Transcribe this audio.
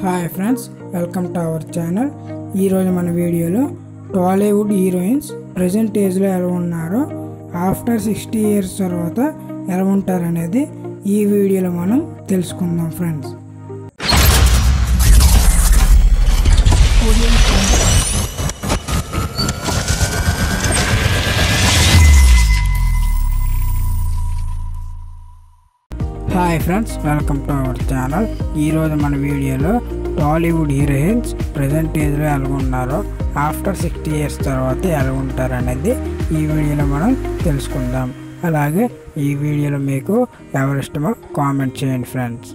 Hi friends, welcome to our channel. ఈరోజు మన వీడియోలో టాలీవుడ్ హీరోయిన్స్ ప్రజెంట్ ఏజ్లో ఎలా ఉన్నారో, ఆఫ్టర్ 60 ఇయర్స్ తర్వాత ఎలా ఉంటారనేది ఈ వీడియోలో మనం తెలుసుకుందాం friends. Hi friends, welcome to our channel. ఈరోజు మన వీడియోలో టాలీవుడ్ హీరోయిన్స్ ప్రజెంట్ ఏజ్లో ఎలా ఉన్నారో, ఆఫ్టర్ 60 ఇయర్స్ తర్వాత ఎలా ఉంటారనేది ఈ వీడియోలో మనం తెలుసుకుందాం. అలాగే ఈ వీడియోలో మీకు ఎవరిష్టమో కామెంట్ చేయండి ఫ్రెండ్స్.